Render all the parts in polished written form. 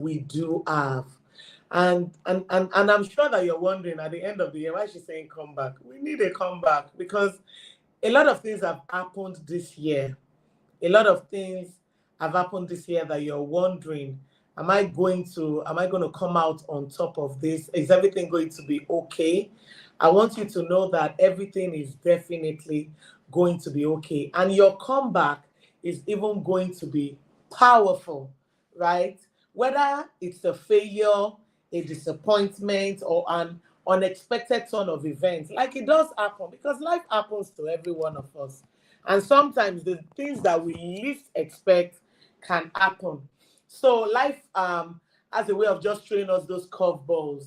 we do have. And I'm sure that you're wondering at the end of the year why she's saying comeback. We need a comeback because a lot of things have happened this year. A lot of things have happened this year that you're wondering, am I going to come out on top of this? Is everything going to be okay? I want you to know that everything is definitely going to be okay. And your comeback is even going to be powerful, right? Whether it's a failure, a disappointment, or an unexpected turn of events, like it does happen, because life happens to every one of us. And sometimes the things that we least expect can happen. So life has a way of just throwing us those curveballs.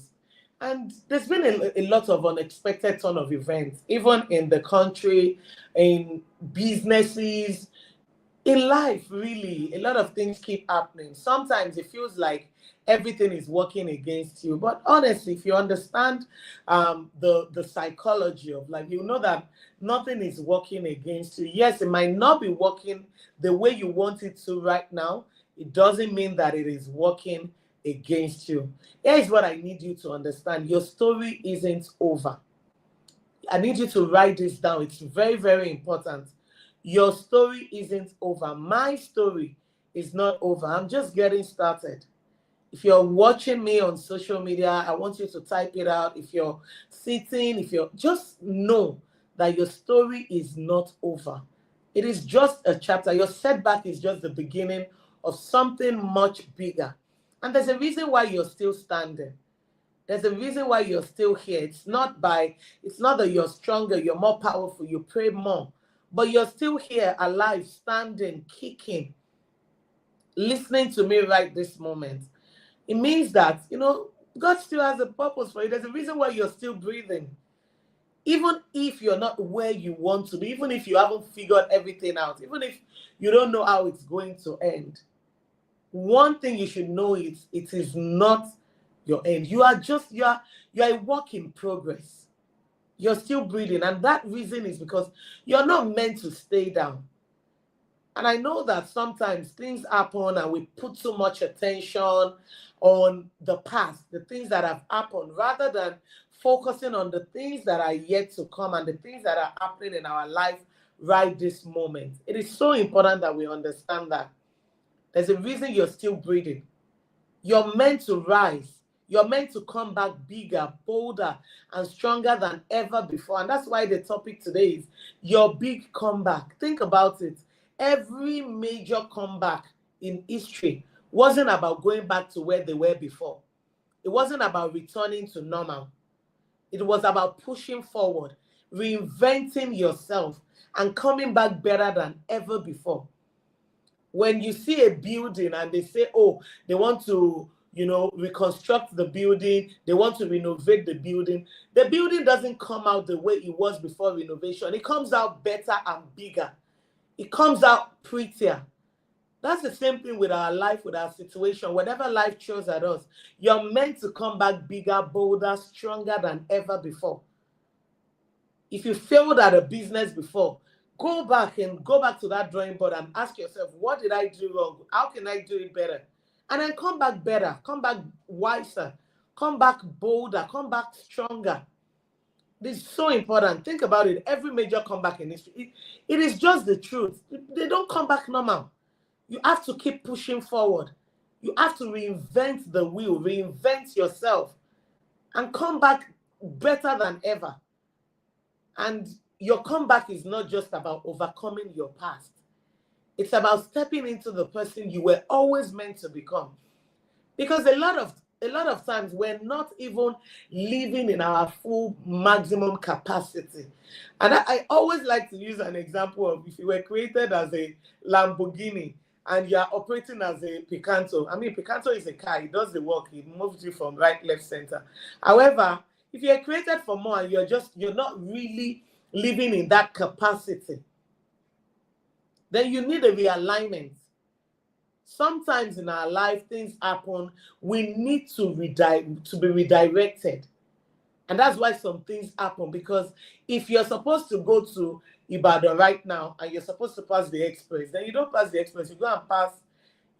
And there's been a lot of unexpected turn of events, even in the country, in businesses, in life, really. A lot of things keep happening. Sometimes it feels like everything is working against you. But honestly, if you understand the psychology of life, you know that nothing is working against you. Yes, it might not be working the way you want it to right now. It doesn't mean that it is working against you. Here's what I need you to understand. Your story isn't over. I need you to write this down. It's very, very important. Your story isn't over. My story is not over. I'm just getting started. If you're watching me on social media, I want you to type it out. If you're sitting, if you're just know that your story is not over. It is just a chapter. Your setback is just the beginning of something much bigger. And there's a reason why you're still standing. There's a reason why you're still here. It's not that you're stronger, you're more powerful, you pray more, but you're still here, alive, standing, kicking, listening to me right this moment. It means that, God still has a purpose for you. There's a reason why you're still breathing. Even if you're not where you want to be, even if you haven't figured everything out, even if you don't know how it's going to end, one thing you should know is it is not your end. You are a work in progress. You're still breathing. And that reason is because you're not meant to stay down. And I know that sometimes things happen and we put too much attention on the past, the things that have happened, rather than focusing on the things that are yet to come and the things that are happening in our life right this moment. It is so important that we understand that. There's a reason you're still breathing. You're meant to rise. You're meant to come back bigger, bolder, and stronger than ever before. And that's why the topic today is your big comeback. Think about it. Every major comeback in history wasn't about going back to where they were before. It wasn't about returning to normal. It was about pushing forward, reinventing yourself, and coming back better than ever before. When you see a building and they say, oh, they want to, reconstruct the building, they want to renovate the building doesn't come out the way it was before renovation. It comes out better and bigger. It comes out prettier. That's the same thing with our life, with our situation. Whatever life throws at us, you're meant to come back bigger, bolder, stronger than ever before. If you failed at a business before, go back to that drawing board and ask yourself, what did I do wrong? How can I do it better? And then come back better, come back wiser, come back bolder, come back stronger. This is so important. Think about it. Every major comeback in history, it is just the truth. They don't come back normal. You have to keep pushing forward. You have to reinvent the wheel, reinvent yourself, and come back better than ever. And your comeback is not just about overcoming your past. It's about stepping into the person you were always meant to become. Because a lot of times we're not even living in our full maximum capacity. And I always like to use an example of if you were created as a Lamborghini and you are operating as a Picanto. I mean, Picanto is a car. It does the work. It moves you from right, left, center. However, if you're created for more and you're not really living in that capacity, then you need a realignment. Sometimes in our life, things happen. We need to be redirected. And that's why some things happen. Because if you're supposed to go to Ibadan right now and you're supposed to pass the express, then you don't pass the express. You go and pass,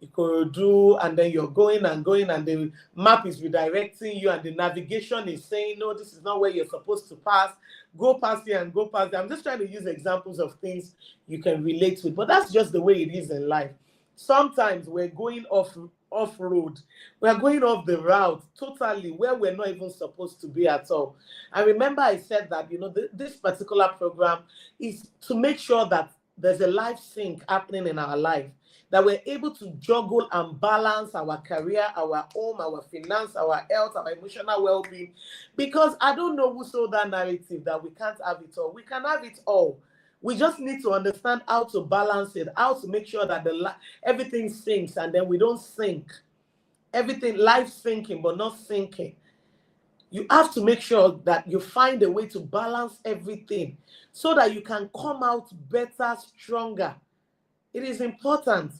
Ikorodu, and then you're going and going, and the map is redirecting you, and the navigation is saying, no, this is not where you're supposed to pass. Go past here and go past there. I'm just trying to use examples of things you can relate with, but that's just the way it is in life. Sometimes we're going off road, we're going off the route totally, where we're not even supposed to be at all. I remember I said that, you know, this particular program is to make sure that there's a life sync happening in our life, that we're able to juggle and balance our career, our home, our finance, our health, our emotional well-being. Because I don't know who sold that narrative that we can't have it all. We can have it all. We just need to understand how to balance it, how to make sure that everything sinks, and then we don't sink. Everything, life sinking, but not sinking. You have to make sure that you find a way to balance everything so that you can come out better, stronger. It is important.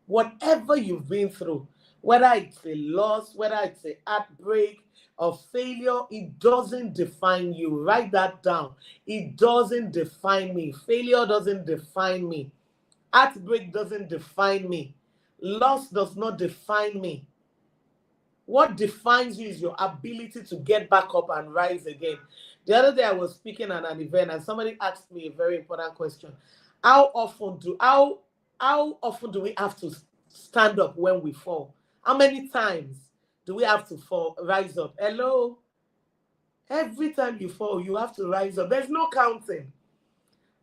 Whatever you've been through, whether it's a loss, whether it's a heartbreak or failure, it doesn't define you. Write that down. It doesn't define me. Failure doesn't define me. Heartbreak doesn't define me. Loss does not define me. What defines you is your ability to get back up and rise again. The other day I was speaking at an event and somebody asked me a very important question. How often do we have to stand up when we fall? How many times do we have to rise up? Hello? Every time you fall, you have to rise up. There's no counting.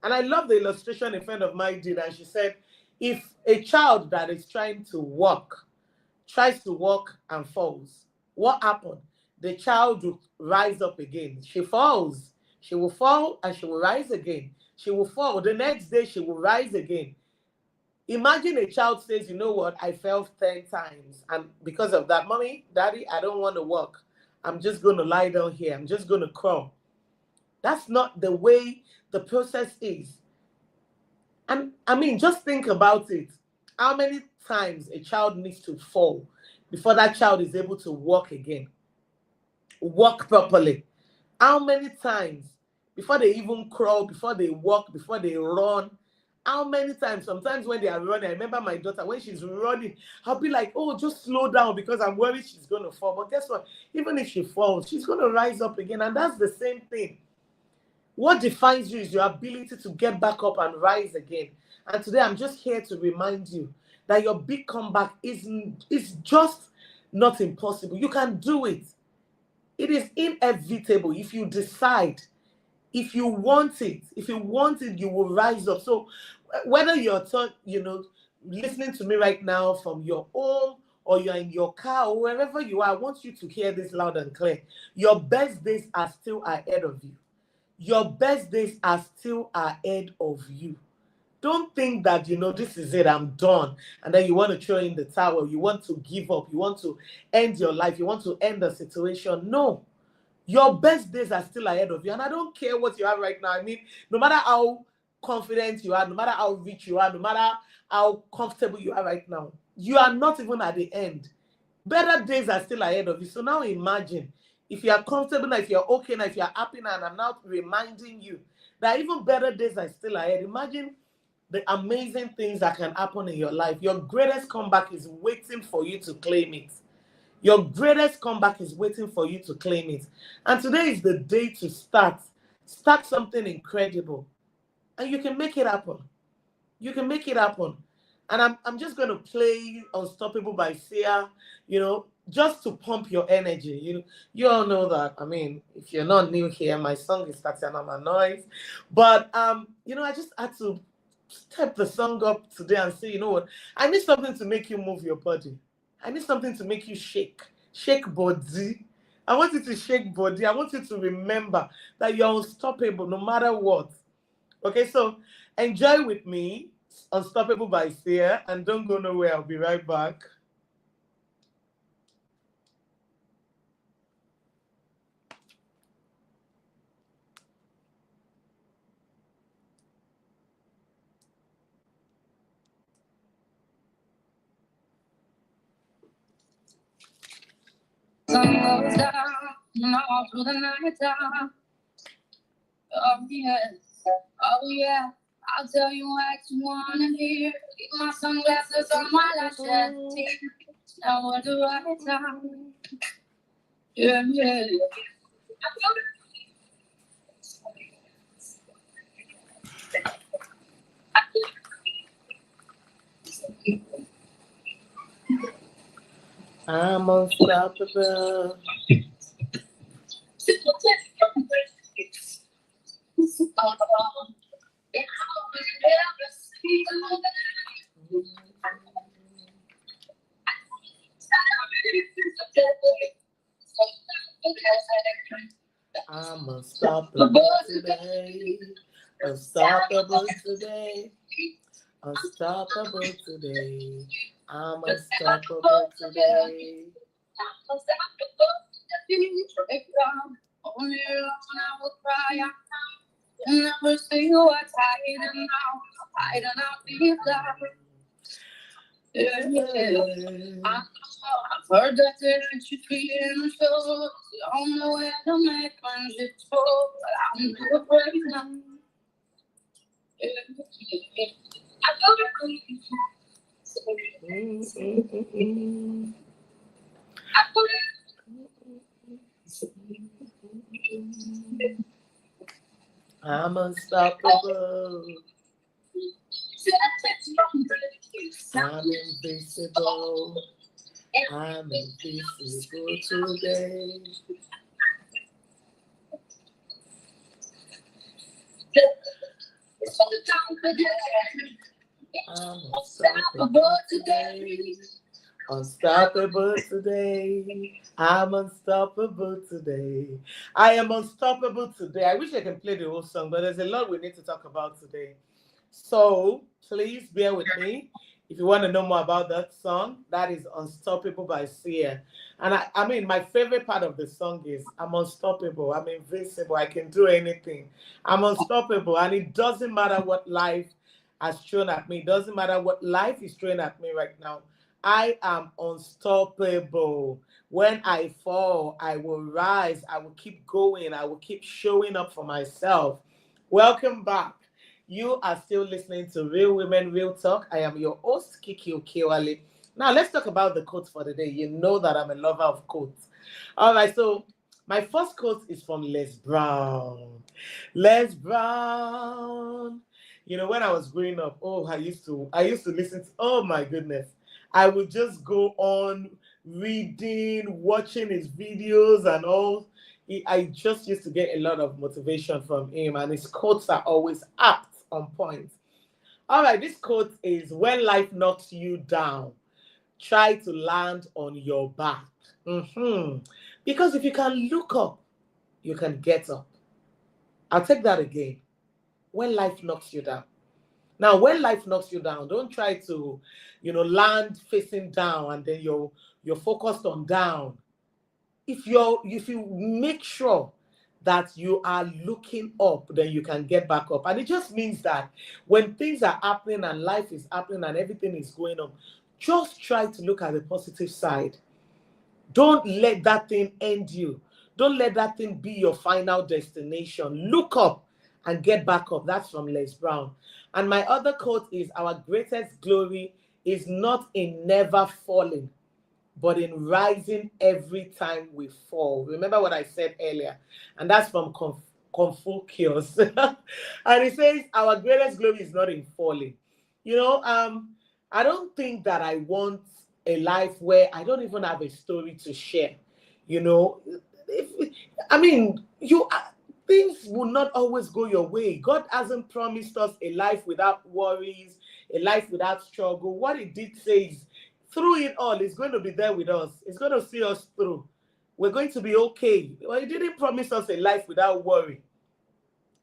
And I love the illustration a friend of mine did, and she said, if a child that is trying to walk tries to walk and falls, what happened? The child will rise up again. She falls. She will fall and she will rise again. She will fall. The next day, she will rise again. Imagine a child says, you know what, I fell 10 times. And because of that, mommy, daddy, I don't want to walk. I'm just going to lie down here. I'm just going to crawl. That's not the way the process is. And I mean, just think about it. How many times a child needs to fall before that child is able to walk again? Walk properly. How many times before they even crawl, before they walk, before they run? How many times? Sometimes when they are running, I remember my daughter, when she's running, I'll be like, oh, just slow down because I'm worried she's going to fall. But guess what? Even if she falls, she's going to rise up again. And that's the same thing. What defines you is your ability to get back up and rise again. And today I'm just here to remind you that your big comeback is just not impossible. You can do it. It is inevitable if you decide. If you want it, you will rise up. So whether you're listening to me right now from your home or you're in your car or wherever you are, I want you to hear this loud and clear. Your best days are still ahead of you. Your best days are still ahead of you. Don't think that, this is it, I'm done. And then you want to throw in the towel. You want to give up. You want to end your life. You want to end the situation. No. Your best days are still ahead of you. And I don't care what you have right now. I mean, no matter how confident you are, no matter how rich you are, no matter how comfortable you are right now, you are not even at the end. Better days are still ahead of you. So now imagine, if you are comfortable now, if you're okay now, if you're happy now, and I'm now reminding you that even better days are still ahead. Imagine the amazing things that can happen in your life. Your greatest comeback is waiting for you to claim it. Your greatest comeback is waiting for you to claim it. And today is the day to start. Start something incredible. And you can make it happen. You can make it happen. And I'm just going to play Unstoppable by Sia, just to pump your energy. You all know that. I mean, if you're not new here, my song is Tatiana Noise. But, I just had to step the song up today and say, you know what? I need something to make you move your body. I need something to make you shake body. I want you to shake body. I want you to remember that you're unstoppable no matter what. Okay, so enjoy with me Unstoppable by Sia, and don't go nowhere. I'll be right back. Sun goes down all through the night time. Oh yes, oh yeah. I'll tell you what you wanna hear. Keep my sunglasses on while I shed tears. Now what the right time? Yeah, yeah. I'm unstoppable. I'm unstoppable today. Unstoppable today. Unstoppable today. I'm unstoppable today. Only alone I will cry out. Never see what's hiding now. Hiding out deep down. I've heard that it makes you feel so. Don't know where to make plans it's for, but I'm too afraid now. I'm unstoppable. I'm invisible. I'm invisible today. I'm unstoppable today. Unstoppable today. I'm unstoppable today. I am unstoppable today. I wish I can play the whole song, but there's a lot we need to talk about today. So please bear with me. If you want to know more about that song, that is Unstoppable by Sia. And I mean, my favorite part of the song is I'm unstoppable. I'm invincible. I can do anything. I'm unstoppable. And it doesn't matter what life has thrown at me. It doesn't matter what life is throwing at me right now. I am unstoppable. When I fall, I will rise. I will keep going. I will keep showing up for myself. Welcome back. You are still listening to Real Women, Real Talk. I am your host, Kiki Okewale. Now, let's talk about the quote for the day. You know that I'm a lover of quotes. All right, so my first quote is from Les Brown. Les Brown. You know, when I was growing up, I used to listen to, oh my goodness. I would just go on reading, watching his videos and all. I just used to get a lot of motivation from him, and his quotes are always apt on point. All right, this quote is when life knocks you down, try to land on your back. Mhm. Because if you can look up, you can get up. I'll take that again. When life knocks you down. Now, when life knocks you down, don't try to, land facing down and then you're focused on down. If you make sure that you are looking up, then you can get back up. And it just means that when things are happening and life is happening and everything is going on, just try to look at the positive side. Don't let that thing end you. Don't let that thing be your final destination. Look up and get back up. That's from Les Brown. And my other quote is our greatest glory is not in never falling, but in rising every time we fall. Remember what I said earlier? And that's from Confucius. And it says, our greatest glory is not in falling. I don't think that I want a life where I don't even have a story to share. You know, if, I mean, things will not always go your way. God hasn't promised us a life without worries, a life without struggle. What He did say is, through it all, He's going to be there with us. He's going to see us through. We're going to be okay. Well, He didn't promise us a life without worry,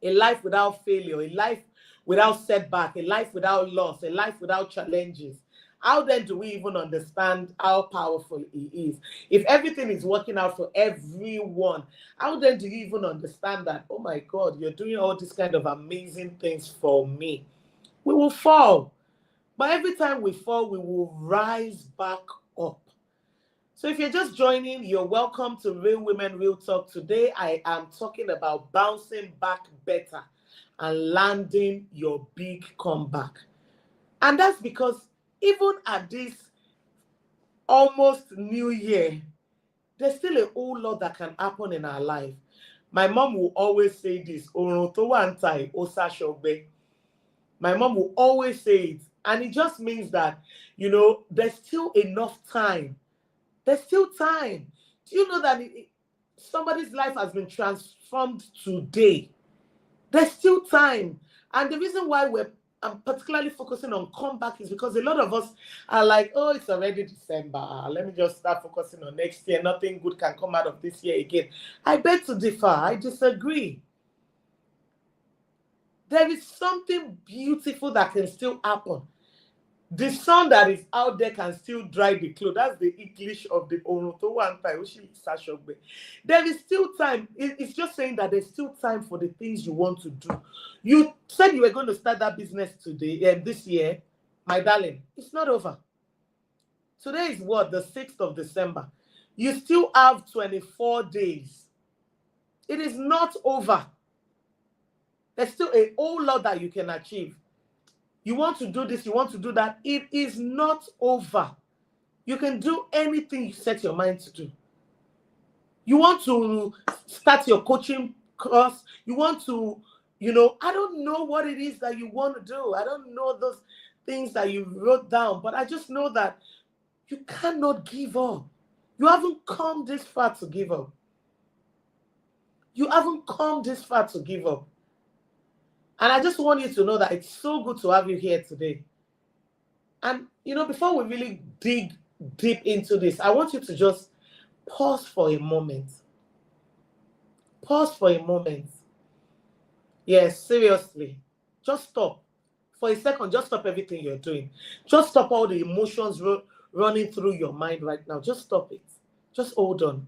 a life without failure, a life without setback, a life without loss, a life without challenges. How then do we even understand how powerful He is? If everything is working out for everyone, how then do you even understand that, oh my God, you're doing all these kind of amazing things for me? We will fall. But every time we fall, we will rise back up. So if you're just joining, you're welcome to Real Women, Real Talk. Today, I am talking about bouncing back better. and landing your big comeback. And that's because even at this almost new year, there's still a whole lot that can happen in our life. My mom will always say this, "Orun tó wà níta ó ṣàṣọgbé." My mom will always say it. And it just means that, there's still enough time. There's still time. Do you know that somebody's life has been transformed today? There's still time. And the reason why I'm particularly focusing on comeback is because a lot of us are like, oh, it's already December. Let me just start focusing on next year. Nothing good can come out of this year again. I beg to differ. I disagree. There is something beautiful that can still happen. The sun that is out there can still dry the clothes. That's the English of the Oruto one time. There is still time. It's just saying that there's still time for the things you want to do. You said you were going to start that business today, this year. My darling, it's not over. Today is what? The 6th of December. You still have 24 days. It is not over. There's still a whole lot that you can achieve. You want to do this, you want to do that. It is not over. You can do anything you set your mind to do. You want to start your coaching course. You want to, I don't know what it is that you want to do. I don't know those things that you wrote down, but I just know that you cannot give up. You haven't come this far to give up. You haven't come this far to give up. And I just want you to know that it's so good to have you here today. And, before we really dig deep into this, I want you to just pause for a moment. Pause for a moment. Yes, seriously. Just stop. For a second, just stop everything you're doing. Just stop all the emotions running through your mind right now. Just stop it. Just hold on.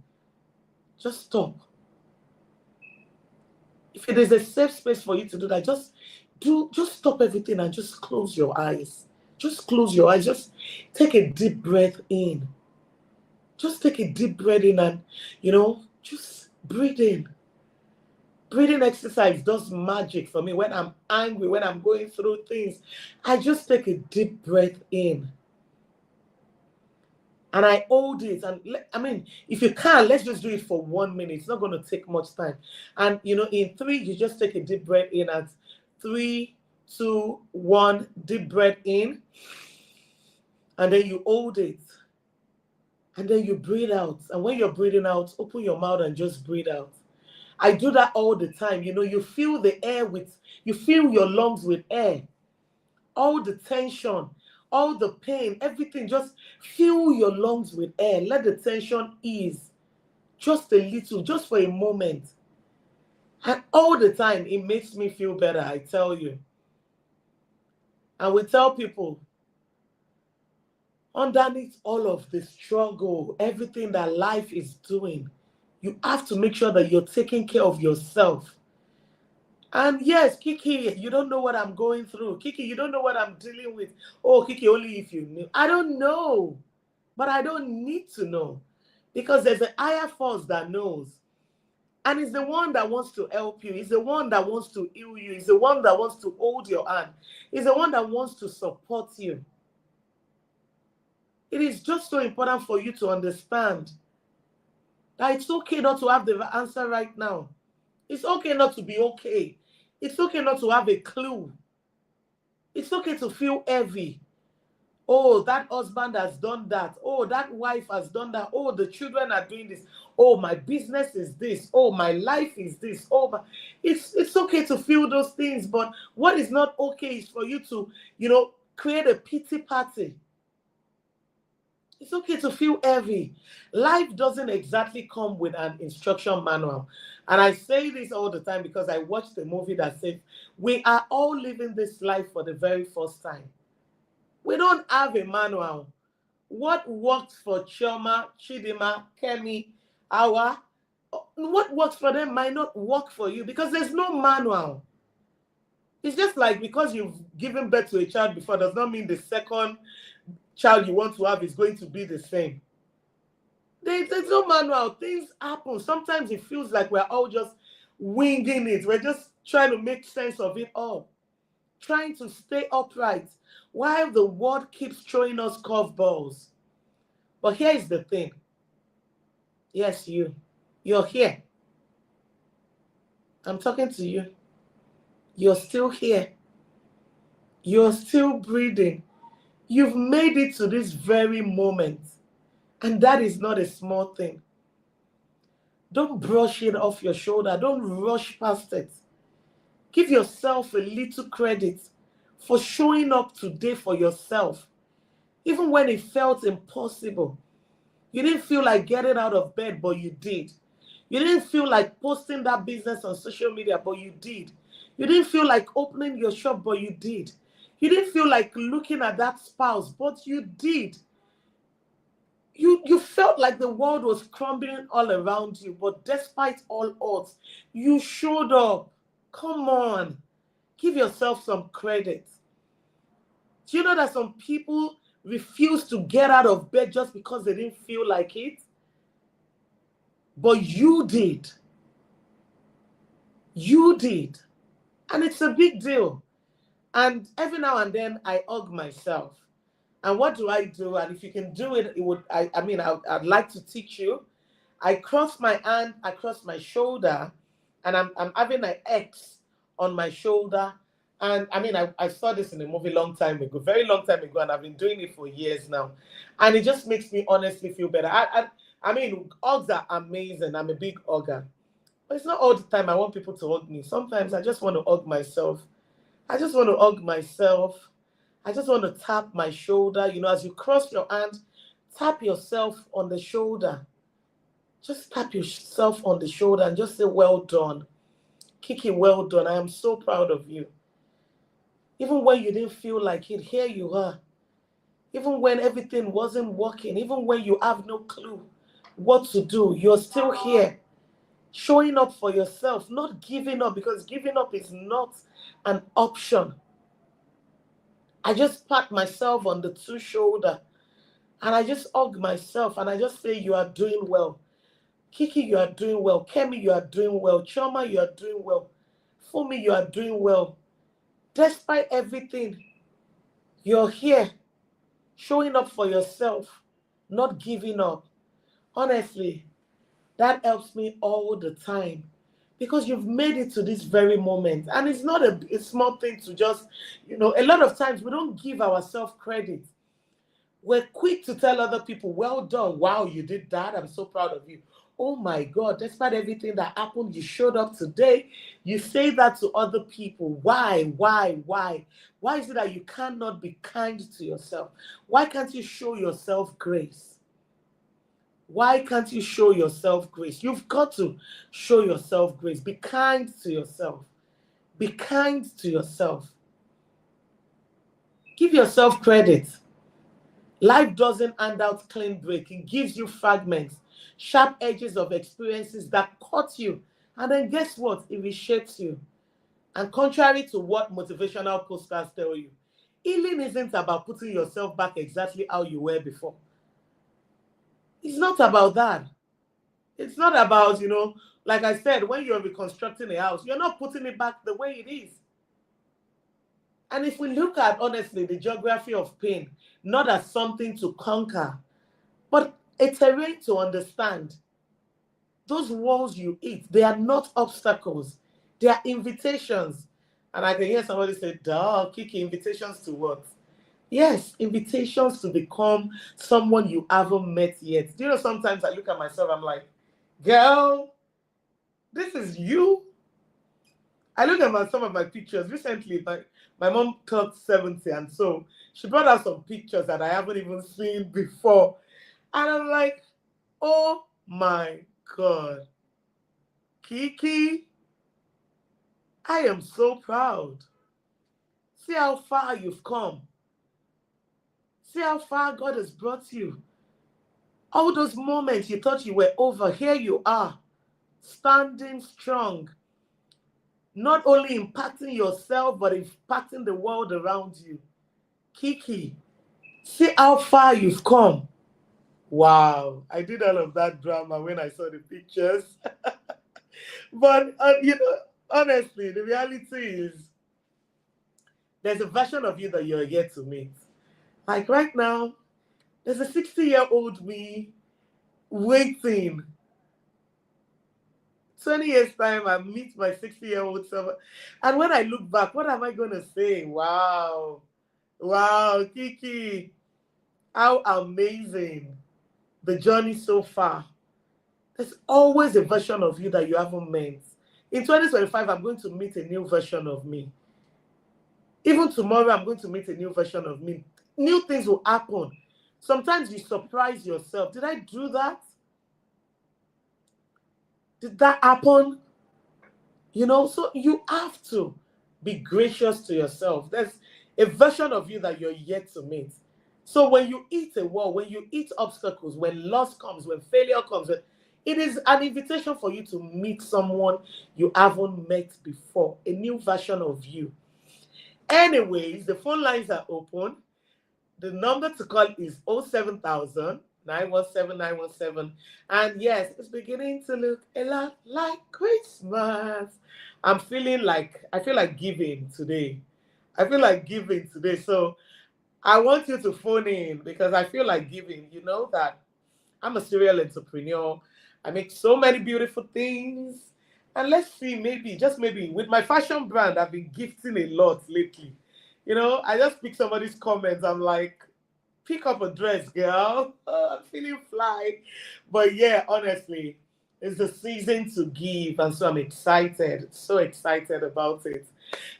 Just stop. If it is a safe space for you to do that, just stop everything and just close your eyes. Just close your eyes. Just take a deep breath in. Just take a deep breath in and, just breathe in. Breathing exercise does magic for me. When I'm angry, when I'm going through things, I just take a deep breath in. And I hold it. And if you can, let's just do it for 1 minute. It's not going to take much time. And, in 3, you just take a deep breath in. At 3, 2, 1, deep breath in. And then you hold it. And then you breathe out. And when you're breathing out, open your mouth and just breathe out. I do that all the time. You fill the air you fill your lungs with air. All the tension, all the pain, everything, just fill your lungs with air. Let the tension ease just a little, just for a moment. And all the time, it makes me feel better, I tell you. And we tell people, underneath all of the struggle, everything that life is doing, you have to make sure that you're taking care of yourself. And yes, Kiki, you don't know what I'm going through. Kiki, you don't know what I'm dealing with. Oh, Kiki, only if you knew. I don't know. But I don't need to know. Because there's a higher force that knows. And it's the one that wants to help you. It's the one that wants to heal you. It's the one that wants to hold your hand. It's the one that wants to support you. It is just so important for you to understand that it's okay not to have the answer right now. It's okay not to be okay. It's okay not to have a clue. It's okay to feel heavy. Oh, that husband has done that. Oh, that wife has done that. Oh, the children are doing this. Oh, my business is this. Oh, my life is this. Oh, it's okay to feel those things. But what is not okay is for you to, create a pity party. It's okay to feel heavy. Life doesn't exactly come with an instruction manual. And I say this all the time because I watched a movie that said, we are all living this life for the very first time. We don't have a manual. What worked for Chioma, Chidima, Kemi, Awa, what works for them might not work for you because there's no manual. It's just like because you've given birth to a child before does not mean the second child you want to have is going to be the same. There's no manual. Things happen. Sometimes it feels like we're all just winging it. We're just trying to make sense of it all, trying to stay upright while the world keeps throwing us curveballs. But here is the thing. Yes, you're here. I'm talking to you. You're still here. You're still breathing. You've made it to this very moment. And that is not a small thing. Don't brush it off your shoulder. Don't rush past it. Give yourself a little credit for showing up today for yourself. Even when it felt impossible. You didn't feel like getting out of bed, but you did. You didn't feel like posting that business on social media, but you did. You didn't feel like opening your shop, but you did. You didn't feel like looking at that spouse, but you did. You felt like the world was crumbling all around you, but despite all odds, you showed up. Come on. Give yourself some credit. Do you know that some people refuse to get out of bed just because they didn't feel like it? But you did. You did. And it's a big deal. And every now and then I hug myself. And what do I do? And if you can do it, I'd like to teach you. I cross my hand across my shoulder, and I'm having an X on my shoulder. And I saw this in a movie long time ago, very long time ago, and I've been doing it for years now. And it just makes me honestly feel better. Hugs are amazing. I'm a big hugger. But it's not all the time I want people to hug me. Sometimes I just want to hug myself. I just want to hug myself. I just want to tap my shoulder. As you cross your hand, tap yourself on the shoulder. Just tap yourself on the shoulder and just say, well done. Kiki, well done. I am so proud of you. Even when you didn't feel like it, here you are. Even when everything wasn't working, even when you have no clue what to do, you're still here. Showing up for yourself, not giving up, because giving up is not an option. I just pat myself on the two shoulder and I just hug myself and I just say, you are doing well. Kiki, you are doing well. Kemi, you are doing well. Choma, you are doing well. Fumi, you are doing well. Despite everything, you're here, showing up for yourself, not giving up. Honestly, that helps me all the time because you've made it to this very moment. And it's not a small thing to just, a lot of times we don't give ourselves credit. We're quick to tell other people, well done. Wow, you did that. I'm so proud of you. Oh my God, despite everything that happened, you showed up today. You say that to other people. Why? Why is it that you cannot be kind to yourself? Why can't you show yourself grace? Why can't you show yourself grace? You've got to show yourself grace. Be kind to yourself. Be kind to yourself. Give yourself credit. Life doesn't hand out clean break. It gives you fragments, sharp edges of experiences that cut you. And then guess what? It reshapes you. And contrary to what motivational posters tell you, healing isn't about putting yourself back exactly how you were before. It's not about that. It's not about, like I said, when you're reconstructing a house, you're not putting it back the way it is. And if we look at, honestly, the geography of pain, not as something to conquer, but a terrain to understand, those walls you hit, they are not obstacles. They are invitations. And I can hear somebody say, duh, Kiki, invitations to what? Yes, invitations to become someone you haven't met yet. Do you know, sometimes I look at myself, I'm like, girl, this is you. I look at some of my pictures. Recently, my mom clocked 70, and so she brought out some pictures that I haven't even seen before. And I'm like, oh my God. Kiki, I am so proud. See how far you've come. See how far God has brought you. All those moments you thought you were over, here you are, standing strong. Not only impacting yourself, but impacting the world around you. Kiki, see how far you've come. Wow, I did all of that drama when I saw the pictures. But, honestly, the reality is there's a version of you that you're yet to meet. Like right now, there's a 60-year-old me waiting. 20 years time, I meet my 60-year-old self. And when I look back, what am I going to say? Wow. Wow, Kiki, how amazing the journey so far. There's always a version of you that you haven't met. In 2025, I'm going to meet a new version of me. Even tomorrow, I'm going to meet a new version of me. New things will happen. Sometimes you surprise yourself. Did I do that? Did that happen? So you have to be gracious to yourself. There's a version of you that you're yet to meet. So when you eat a wall, when you eat obstacles, when loss comes, when failure comes, it is an invitation for you to meet someone you haven't met before, a new version of you. Anyways, the phone lines are open. The number to call is 07000 917 917. And yes, it's beginning to look a lot like Christmas. I feel like giving today. So I want you to phone in because I feel like giving. You know that I'm a serial entrepreneur. I make so many beautiful things. And let's see, just maybe, with my fashion brand, I've been gifting a lot lately. I just pick somebody's comments. I'm like, pick up a dress, girl. I'm feeling fly. But yeah, honestly, it's the season to give. And so I'm excited, so excited about it.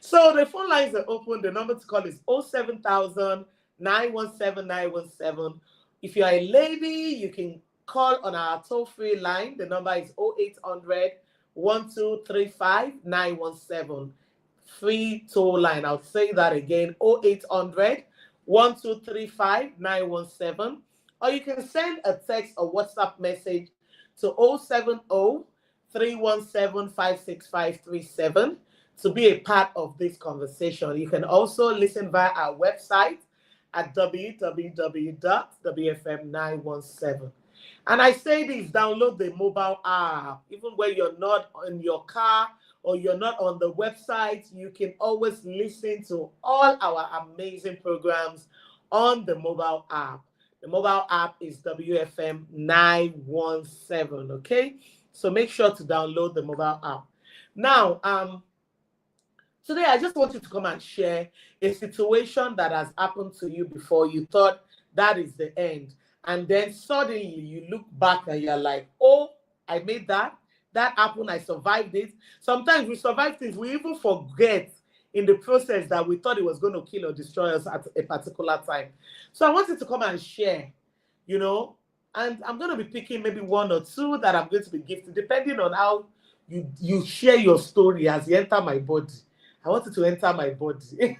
So the phone lines are open. The number to call is 07000 917 917. If you're a lady, you can call on our toll-free line. The number is 0800 1235 917. Free toll line. I'll say that again, 0800 1235 917. Or you can send a text or WhatsApp message to 070 317 56537 to be a part of this conversation. You can also listen via our website at www.wfm917. And I say this, download the mobile app. Even when you're not in your car or you're not on the website, you can always listen to all our amazing programs on the mobile app. The mobile app is WFM 917, okay? So make sure to download the mobile app. Now, today I just want you to come and share a situation that has happened to you before. You thought that is the end. And then suddenly you look back and you're like, oh, I made that. That happened. I survived it. Sometimes we survive things. We even forget in the process that we thought it was going to kill or destroy us at a particular time. So I wanted to come and share, and I'm going to be picking maybe one or two that I'm going to be gifted, depending on how you share your story as you enter my body. I want it to enter my body.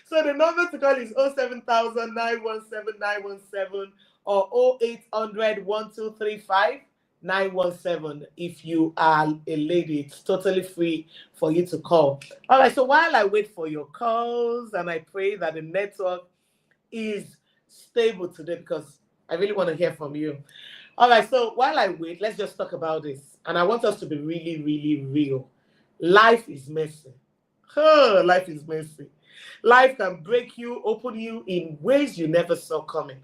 So the number to call is 07000 917 917 or 0800 1235 917. If you are a lady, it's totally free for you to call. All right, so while I wait for your calls, and I pray that the network is stable today because I really want to hear from you. All right, so while I wait, let's just talk about this. And I want us to be really, really real. Life is messy. Life is messy. Life can break you, open you in ways you never saw coming.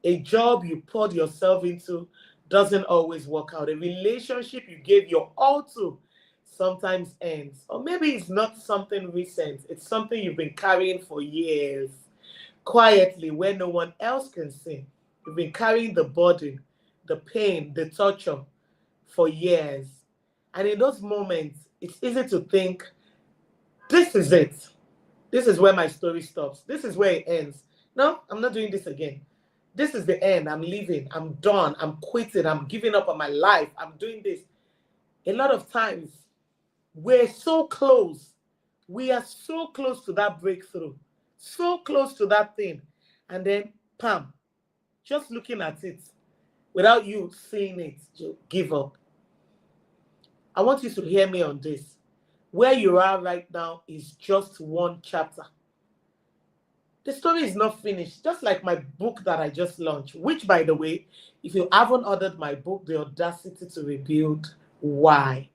A job you poured yourself into doesn't always work out. A relationship you gave your all to sometimes ends. Or maybe it's not something recent. It's something you've been carrying for years, quietly, where no one else can see. You've been carrying the burden, the pain, the torture for years. And in those moments, it's easy to think, this is it. This is where my story stops. This is where it ends. No, I'm not doing this again. This is the end. I'm leaving. I'm done. I'm quitting. I'm giving up on my life. I'm doing this. A lot of times, we're so close. We are so close to that breakthrough. So close to that thing. And then, pam, just looking at it, without you seeing it, you give up. I want you to hear me on this. Where you are right now is just one chapter. The story is not finished, just like my book that I just launched, which, by the way, if you haven't ordered my book, The Audacity to Rebuild, Why?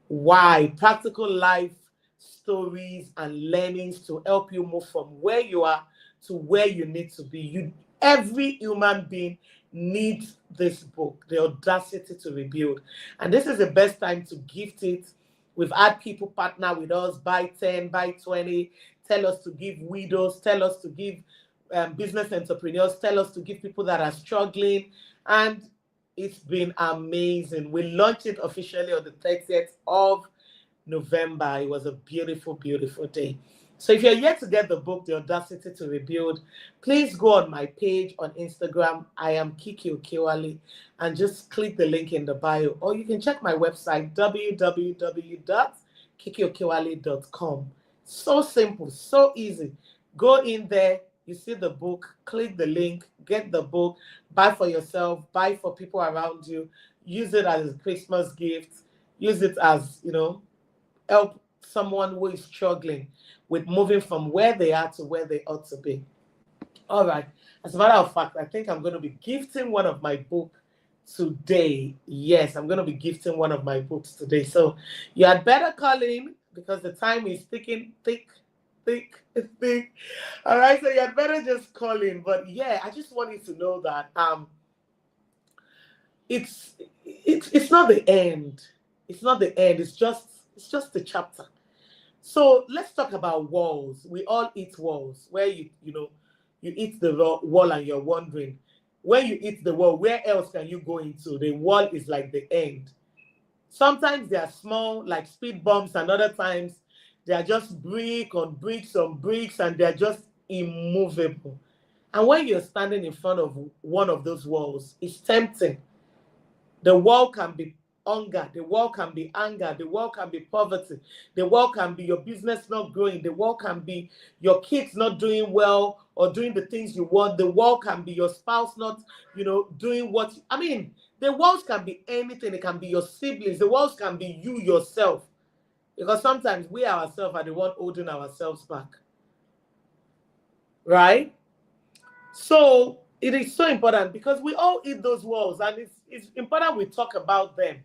Why? Practical life stories and learnings to help you move from where you are to where you need to be. Every human being needs this book, The Audacity to Rebuild. And this is the best time to gift it. We've had people partner with us, buy 10, buy 20, tell us to give widows, tell us to give business entrepreneurs, tell us to give people that are struggling. And it's been amazing. We launched it officially on the 30th of November. It was a beautiful, beautiful day. So if you're yet to get the book, The Audacity to Rebuild, please go on my page on Instagram. I am Kiki Okewale, and just click the link in the bio. Or you can check my website, www.kikiokewale.com. So simple, so easy. Go in there, you see the book, click the link, get the book, buy for yourself, buy for people around you, use it as a Christmas gift, use it as, help someone who is struggling with moving from where they are to where they ought to be. All right. As a matter of fact, I think I'm going to be gifting one of my books today. Yes, I'm going to be gifting one of my books today. So you had better call in because the time is ticking, thick. All right. So you had better just call in. But yeah, I just want you to know that it's not the end. It's not the end. It's just the chapter. So let's talk about walls. We all eat walls. Where you eat the wall and you're wondering, when you eat the wall, where else can you go into? The wall is like the end. Sometimes they are small, like speed bumps, and other times they are just brick on bricks on bricks, and they're just immovable. And when you're standing in front of one of those walls, it's tempting. The wall can be hunger, the wall can be anger, the wall can be poverty, the wall can be your business not growing, the wall can be your kids not doing well or doing the things you want, the wall can be your spouse not, doing what, the walls can be anything. It can be your siblings, the walls can be you yourself, because sometimes we ourselves are the one holding ourselves back, right? So it is so important because we all eat those walls, and it's important we talk about them.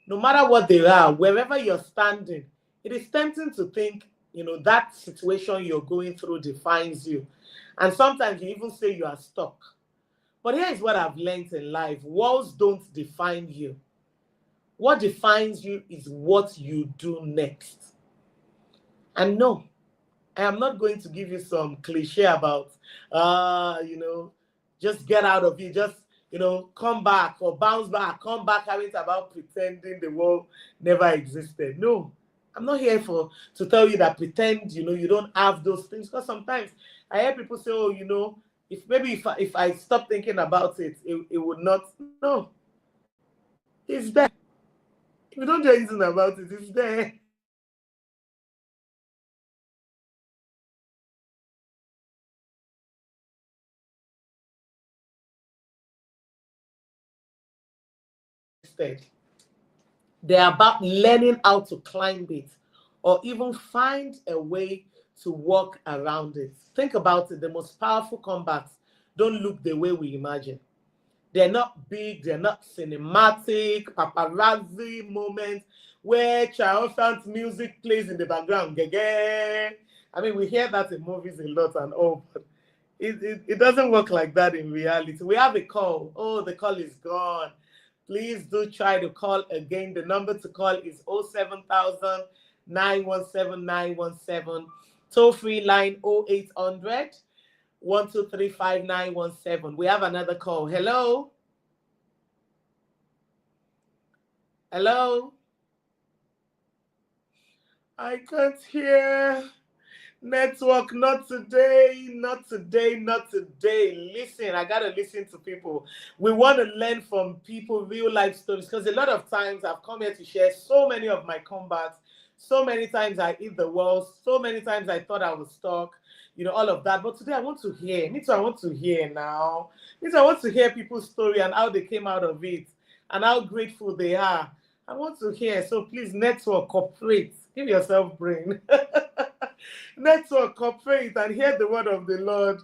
No matter what they are, wherever you're standing, it is tempting to think, that situation you're going through defines you. And sometimes you even say you are stuck. But here is what I've learned in life. Walls don't define you. What defines you is what you do next. And no, I am not going to give you some cliche about, just get out of it, just, come back or bounce back, come back, having about pretending the world never existed. No, I'm not here to tell you that pretend, you don't have those things. Because sometimes I hear people say, oh, if I stop thinking about it, it would not. No, it's there. If you don't do anything about it, it's there. They're about learning how to climb it or even find a way to walk around it. Think about it. The most powerful comebacks don't look the way we imagine. They're not big, they're not cinematic, paparazzi moments where triumphant music plays in the background. We hear that in movies a lot and all, but it doesn't work like that in reality. We have a call. Oh, the call is gone. Please do try to call again. The number to call is 07000 917 917. Toll free line 0800 123 917. We have another call. Hello? Hello? I can't hear. Network, not today, not today, not today. Listen, I gotta listen to people. We want to learn from people, real life stories, because a lot of times I've come here to share so many of my combats. So many times I hit the walls. So many times I thought I was stuck. All of that. But today I want to hear. Me too, I want to hear now. Me too, I want to hear people's story and how they came out of it and how grateful they are. I want to hear. So please, network, cooperate. Give yourself brain. Network, cooperate, and hear the word of the Lord.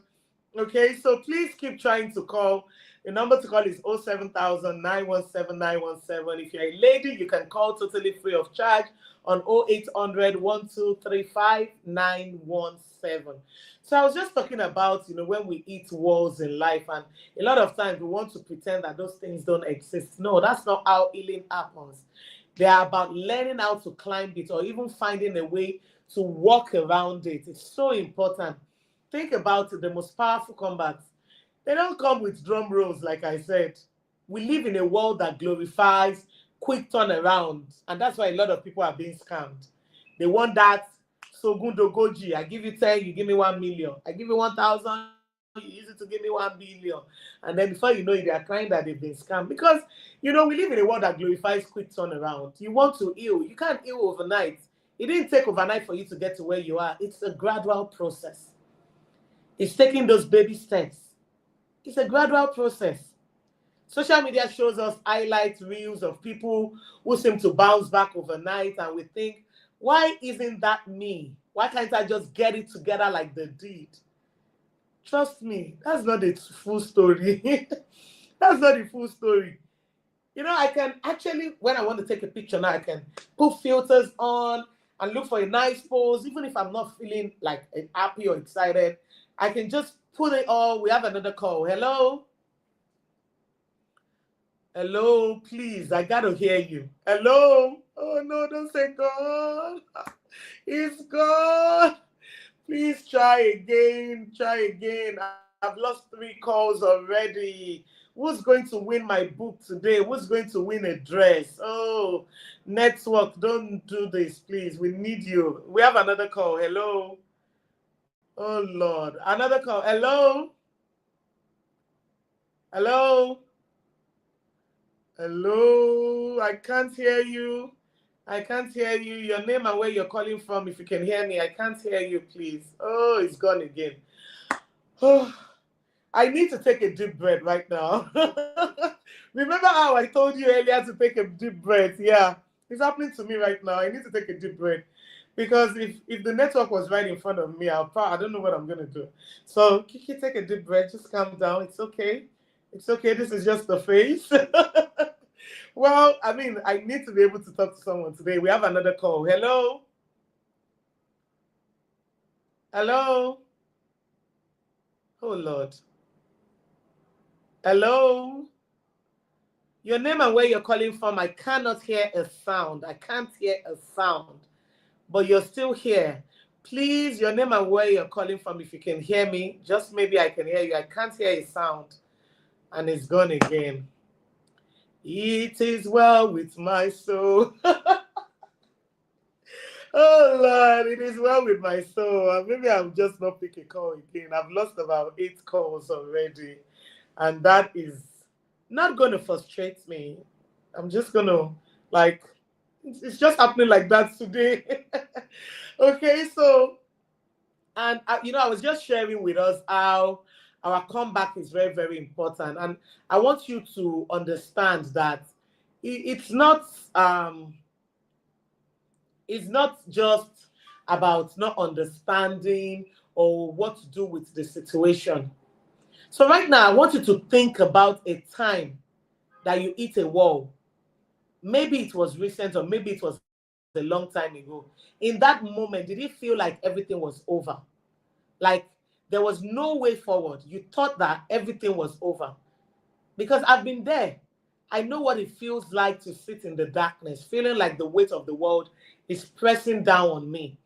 Okay, so please keep trying to call. The number to call is 07000 917 917. If you're a lady, you can call totally free of charge on 0800 1235 917. So I was just talking about, when we hit walls in life, and a lot of times we want to pretend that those things don't exist. No, that's not how healing happens. They are about learning how to climb it, or even finding a way to walk around it. It's so important. Think about it, the most powerful comebacks. They don't come with drum rolls, like I said. We live in a world that glorifies quick turnaround, and that's why a lot of people are being scammed. They want that Sogun Dogoji. I give you 10, you give me 1 million. I give you 1,000, you use it to give me 1 billion. And then before you know it, they are crying that they've been scammed. Because, we live in a world that glorifies quick turnaround. You want to heal. You can't heal overnight. It didn't take overnight for you to get to where you are. It's a gradual process. It's taking those baby steps. It's a gradual process. Social media shows us highlight reels of people who seem to bounce back overnight, and we think, why isn't that me? Why can't I just get it together like they did? Trust me, that's not the full story. That's not the full story. I can actually, when I want to take a picture now, I can put filters on and look for a nice pose. Even if I'm not feeling like happy or excited, I can just put it on. We have another call. Hello? Hello, please. I got to hear you. Hello? Oh, no, don't say God. It's God. Please try again. Try again. I've lost 3 calls already. Who's going to win my book today? Who's going to win a dress? Oh, network, don't do this, please. We need you. We have another call. Hello? Oh, Lord. Another call. Hello? Hello? Hello? I can't hear you. I can't hear you. Your name and where you're calling from. If you can hear me, I can't hear you, please. Oh, it's gone again. Oh, I need to take a deep breath right now. Remember how I told you earlier to take a deep breath? Yeah, it's happening to me right now. I need to take a deep breath. Because if the network was right in front of me, I don't know what I'm going to do. So, Kiki, take a deep breath. Just calm down. It's okay. It's okay. This is just the face. Well, I need to be able to talk to someone today. We have another call. Hello? Hello? Oh, Lord. Hello? Your name and where you're calling from, I cannot hear a sound. I can't hear a sound. But you're still here. Please, your name and where you're calling from, if you can hear me, just maybe I can hear you. I can't hear a sound. And it's gone again. It is well with my soul. Oh, Lord, it is well with my soul. Maybe I'll just not pick a call again. I've lost about 8 calls already. And that is not going to frustrate me. I'm just going to, it's just happening like that today. Okay, so, and, I was just sharing with us how our comeback is very, very important. And I want you to understand that it's not just about not understanding or what to do with the situation. So right now, I want you to think about a time that you hit a wall. Maybe it was recent or maybe it was a long time ago. In that moment, did it feel like everything was over? Like there was no way forward. You thought that everything was over. Because I've been there. I know what it feels like to sit in the darkness, feeling like the weight of the world is pressing down on me.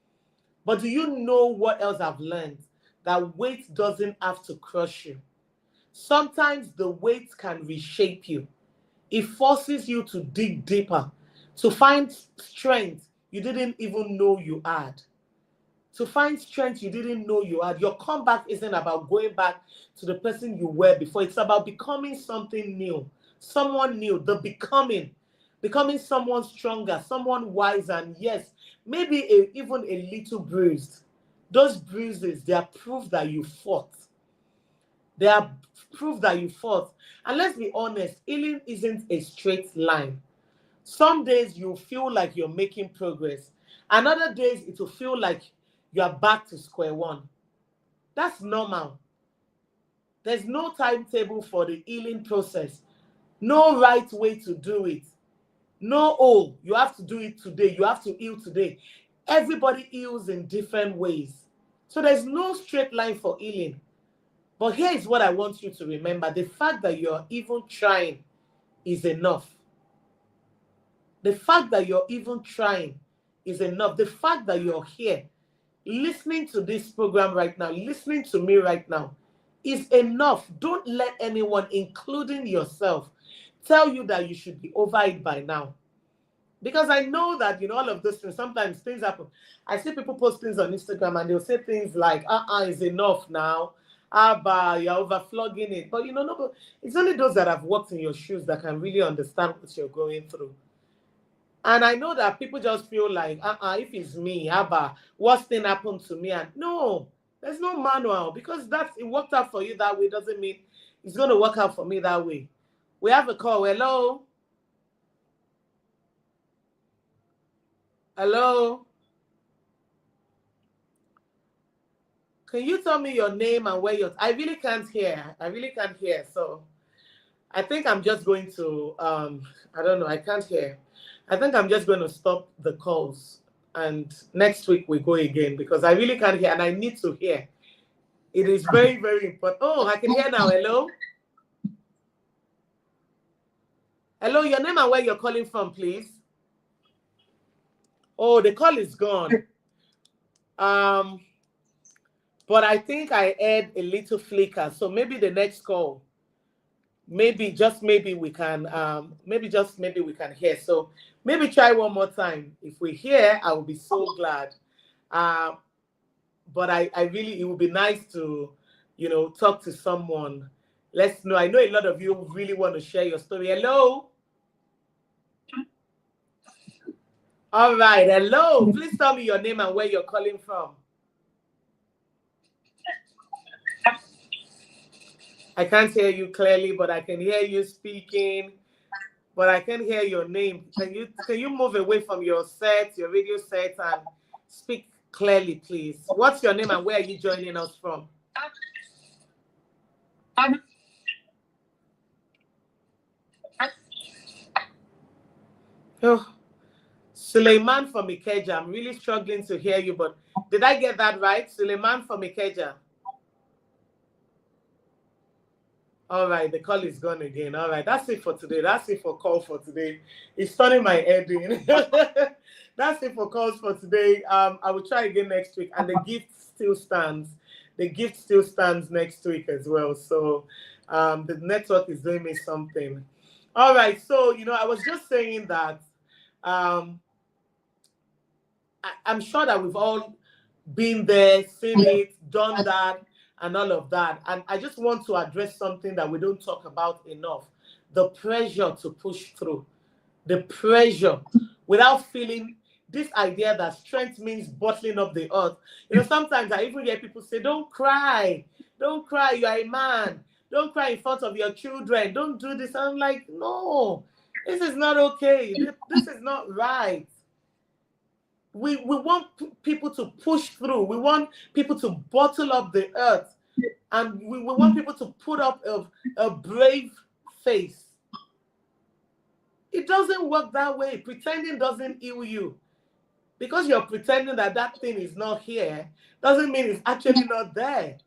But do you know what else I've learned? That weight doesn't have to crush you. Sometimes the weight can reshape you. It forces you to dig deeper, to find strength you didn't even know you had. To find strength you didn't know you had. Your comeback isn't about going back to the person you were before. It's about becoming something new, someone new, the becoming someone stronger, someone wiser, and yes, maybe even a little bruised. Those bruises, they are proof that you fought. They are proof that you fought. And let's be honest, healing isn't a straight line. Some days you feel like you're making progress. And other days it will feel like you are back to square one. That's normal. There's no timetable for the healing process. No right way to do it. No, oh, you have to do it today. You have to heal today. Everybody heals in different ways. So there's no straight line for healing. But here is what I want you to remember. The fact that you're even trying is enough. The fact that you're even trying is enough. The fact that you're here, listening to this program right now, listening to me right now, is enough. Don't let anyone, including yourself, tell you that you should be over it by now. Because I know that, all of those things, sometimes things happen. I see people post things on Instagram and they'll say things like, it's enough now. Abba, you're overflogging it. But no, it's only those that have walked in your shoes that can really understand what you're going through. And I know that people just feel like, if it's me, Abba, what's thing happened to me? And no, there's no manual, because it worked out for you that way doesn't mean it's going to work out for me that way. We have a call. Hello? Hello? Can you tell me your name and where you're... I really can't hear. So I think I'm just going to, I don't know, I can't hear. I think I'm just going to stop the calls, and next week we go again, because I really can't hear and I need to hear. It is very, very important. Oh, I can hear now. Hello? Hello, your name and where you're calling from, please. Oh, the call is gone. But I think I heard a little flicker. So maybe the next call, maybe we can hear. So maybe try one more time. If we hear, I will be so glad. But I really, it would be nice to, talk to someone. Let's know. I know a lot of you really want to share your story. Hello? All right. Hello. Please tell me your name and where you're calling from. I can't hear you clearly, but I can hear you speaking. But I can't hear your name. Can you move away from your radio set, and speak clearly, please? What's your name and where are you joining us from? Oh, Suleiman from Ikeja. I'm really struggling to hear you, but did I get that right? Suleiman from Ikeja. All right, the call is gone again. All right, that's it for today. That's it for call for today. It's turning my head in. That's it for calls for today. I will try again next week, and the gift still stands. The gift still stands next week as well. So the network is doing me something. All right, so I was just saying that I'm sure that we've all been there, seen it, done that, and all of that. And I just want to address something that we don't talk about enough: the pressure to push through. The pressure without feeling this idea that strength means bottling up the earth. Sometimes I even hear people say, don't cry, you are a man. Don't cry in front of your children. Don't do this. I'm like, no, this is not okay. This is not right. We want people to push through. We want people to bottle up the earth. And we want people to put up a brave face. It doesn't work that way. Pretending doesn't heal you. Because you're pretending that thing is not here, doesn't mean it's actually not there.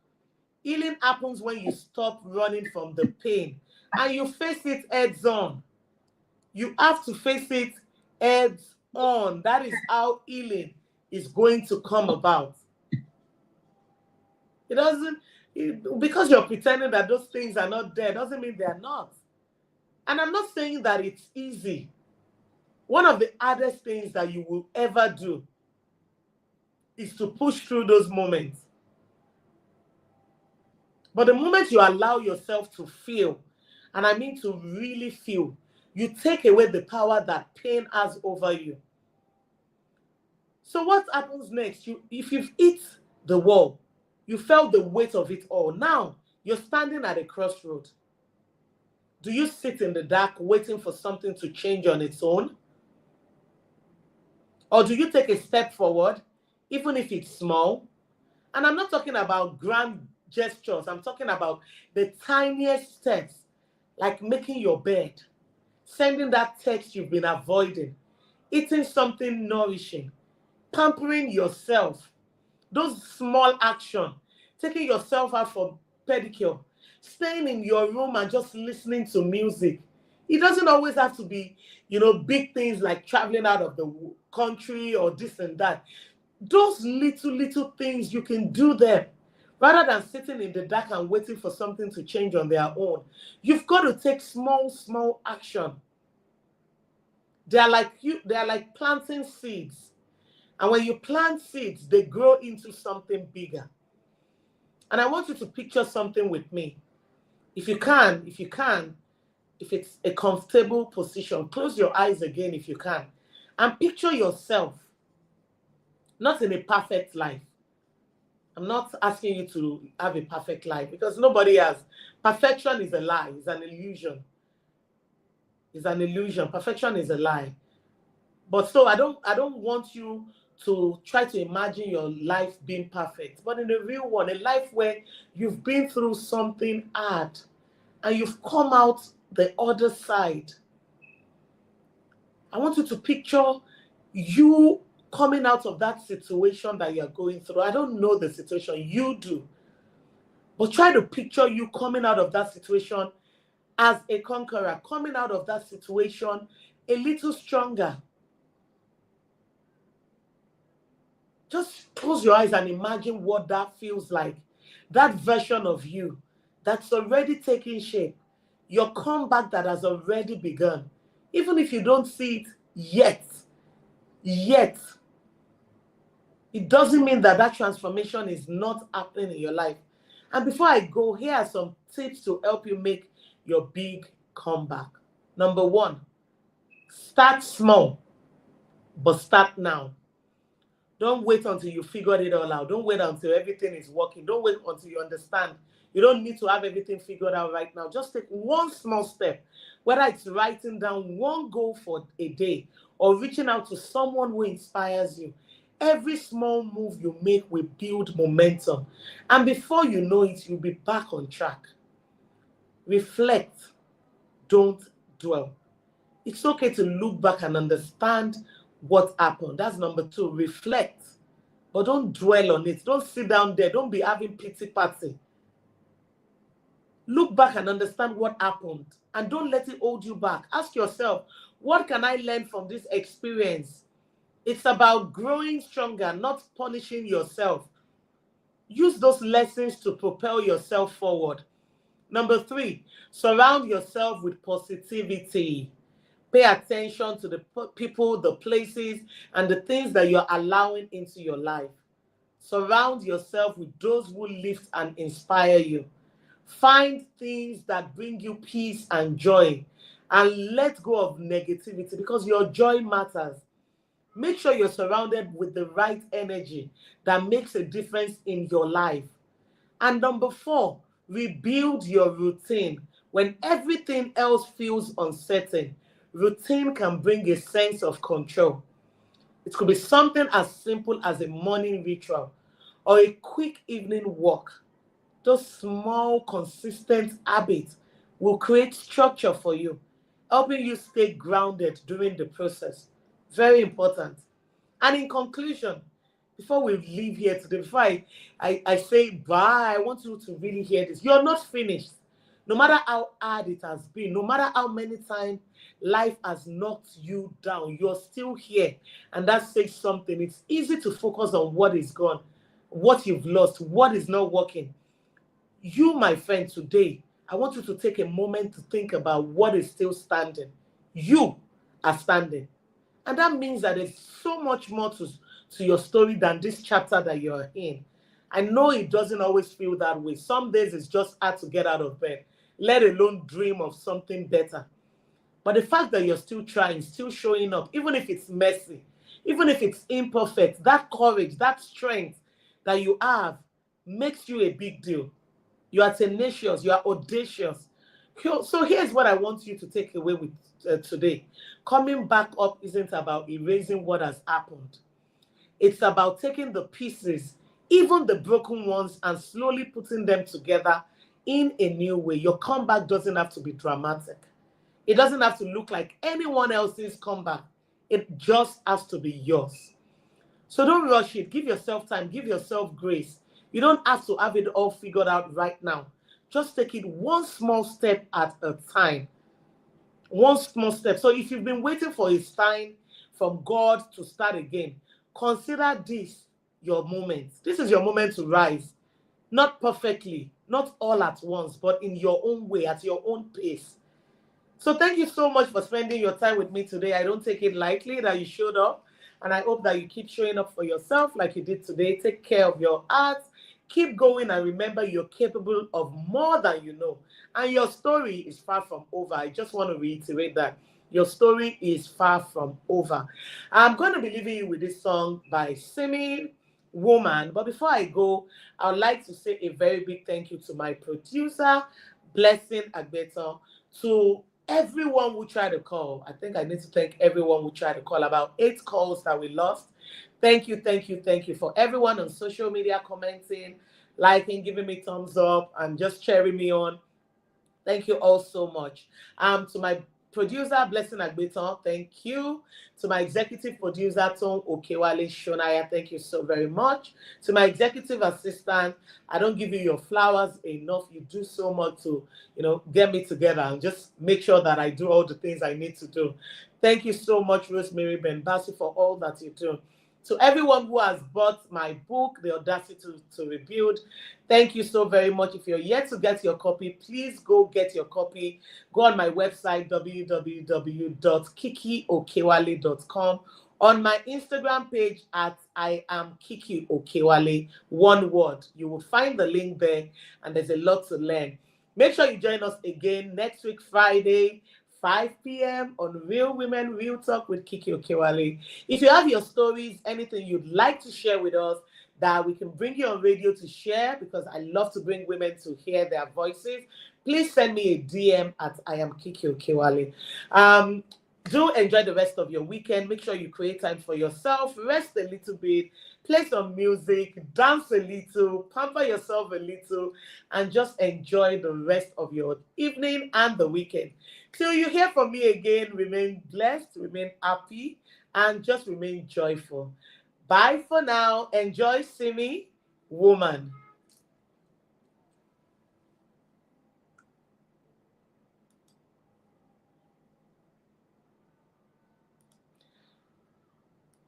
Healing happens when you stop running from the pain and you face it heads on. You have to face it heads on. That is how healing is going to come about. Because you're pretending that those things are not there doesn't mean they're not. And I'm not saying that it's easy. One of the hardest things that you will ever do is to push through those moments. But the moment you allow yourself to feel, and I mean to really feel, you take away the power that pain has over you. So what happens next? If you've hit the wall, you felt the weight of it all. Now you're standing at a crossroad. Do you sit in the dark waiting for something to change on its own? Or do you take a step forward, even if it's small? And I'm not talking about grand gestures. I'm talking about the tiniest steps, like making your bed, sending that text you've been avoiding, eating something nourishing, pampering yourself. Those small actions, taking yourself out for pedicure, staying in your room and just listening to music. It doesn't always have to be, big things like traveling out of the country or this and that. Those little things, you can do them rather than sitting in the dark and waiting for something to change on their own. You've got to take small action. They are like planting seeds. And when you plant seeds, they grow into something bigger. And I want you to picture something with me. If it's a comfortable position, close your eyes again if you can. And picture yourself, not in a perfect life. I'm not asking you to have a perfect life because nobody has. Perfection is a lie, it's an illusion. It's an illusion. Perfection is a lie. But so I don't want you to try to imagine your life being perfect, but in the real one, a life where you've been through something hard and you've come out the other side. I want you to picture you coming out of that situation that you're going through. I don't know the situation, you do. But try to picture you coming out of that situation as a conqueror, coming out of that situation a little stronger. Just close your eyes and imagine what that feels like. That version of you that's already taking shape. Your comeback that has already begun. Even if you don't see it yet, it doesn't mean that transformation is not happening in your life. And before I go, here are some tips to help you make your big comeback. Number 1, start small, but start now. Don't wait until you figured it all out. Don't wait until everything is working. Don't wait until you understand. You don't need to have everything figured out right now. Just take one small step, whether it's writing down one goal for a day or reaching out to someone who inspires you. Every small move you make will build momentum. And before you know it, you'll be back on track. Reflect. Don't dwell. It's okay to look back and understand what happened. That's number 2. Reflect. But don't dwell on it. Don't sit down there. Don't be having pity party. Look back and understand what happened. And don't let it hold you back. Ask yourself, what can I learn from this experience? It's about growing stronger, not punishing yourself. Use those lessons to propel yourself forward. Number 3, surround yourself with positivity. Pay attention to the people, the places, and the things that you're allowing into your life. Surround yourself with those who lift and inspire you. Find things that bring you peace and joy, and let go of negativity because your joy matters. Make sure you're surrounded with the right energy that makes a difference in your life. And number 4, rebuild your routine. When everything else feels uncertain, routine can bring a sense of control. It could be something as simple as a morning ritual or a quick evening walk. Those small, consistent habits will create structure for you, helping you stay grounded during the process. Very important. And in conclusion, before we leave here today, before I say bye, I want you to really hear this. You're not finished. No matter how hard it has been, no matter how many times life has knocked you down, you're still here. And that says something. It's easy to focus on what is gone, what you've lost, what is not working. You, my friend, today, I want you to take a moment to think about what is still standing. You are standing. And that means that there's so much more to your story than this chapter that you're in. I know it doesn't always feel that way. Some days it's just hard to get out of bed, let alone dream of something better. But the fact that you're still trying, still showing up, even if it's messy, even if it's imperfect, that courage, that strength that you have makes you a big deal. You are tenacious, you are audacious. So here's what I want you to take away with today. Coming back up isn't about erasing what has happened. It's about taking the pieces even the broken ones, and slowly putting them together in a new way. Your comeback doesn't have to be dramatic. It doesn't have to look like anyone else's comeback. It just has to be yours. So don't rush it. Give yourself time. Give yourself grace. You don't have to have it all figured out right now. Just take it one small step at a time. One small step. So if you've been waiting for a sign from God to start again, consider this your moment. This is your moment to rise. Not perfectly, not all at once, but in your own way, at your own pace. So thank you so much for spending your time with me today. I don't take it lightly that you showed up, and I hope that you keep showing up for yourself like you did today. Take care of your heart. Keep going, and remember you're capable of more than you know. And your story is far from over. I just want to reiterate that. Your story is far from over. I'm going to be leaving you with this song by Simi, Woman. But before I go, I would like to say a very big thank you to my producer, Blessing Agbeto, to everyone who tried to call. I think I need to thank everyone who tried to call. About 8 calls that we lost. Thank you, thank you, thank you for everyone on social media commenting, liking, giving me thumbs up, and just cheering me on. Thank you all so much. To my producer, Blessing Agbeton, thank you. To my executive producer, Kiki Okewale Shonaya, thank you so very much. To my executive assistant, I don't give you your flowers enough. You do so much to, get me together and just make sure that I do all the things I need to do. Thank you so much, Rosemary Benbasi, for all that you do. To everyone who has bought my book, The Audacity to Rebuild, thank you so very much. If you're yet to get your copy, please go get your copy. Go on my website, www.kikiokewale.com. On my Instagram page at I am Kiki Okewale, one word. You will find the link there, and there's a lot to learn. Make sure you join us again next week, Friday, 5 p.m. on Real Women, Real Talk with Kiki Okewale. If you have your stories, anything you'd like to share with us that we can bring you on radio to share, because I love to bring women to hear their voices, please send me a DM at I am Kiki Okewale. Do enjoy the rest of your weekend. Make sure you create time for yourself. Rest a little bit. Play some music. Dance a little. Pamper yourself a little. And just enjoy the rest of your evening and the weekend. Till you hear from me again, remain blessed, remain happy, and just remain joyful. Bye for now. Enjoy Simi, Woman.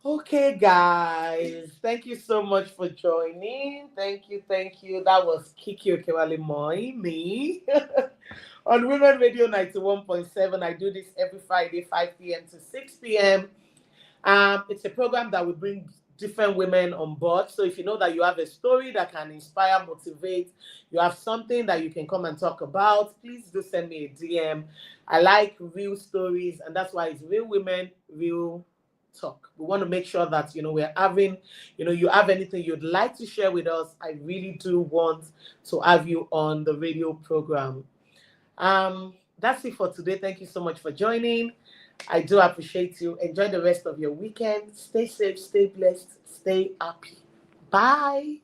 Okay, guys. Thank you so much for joining. Thank you, thank you. That was Kiki Okewale me. On Women Radio 91.7, I do this every Friday, 5 p.m. to 6 p.m. It's a program that will bring different women on board. So if you know that you have a story that can inspire, motivate, you have something that you can come and talk about, please do send me a DM. I like real stories, and that's why it's Real Women, Real Talk. We want to make sure that, we're having, you have anything you'd like to share with us. I really do want to have you on the radio program. That's it for today. Thank you so much for joining. I do appreciate you. Enjoy the rest of your weekend. Stay safe, stay blessed, stay happy. Bye.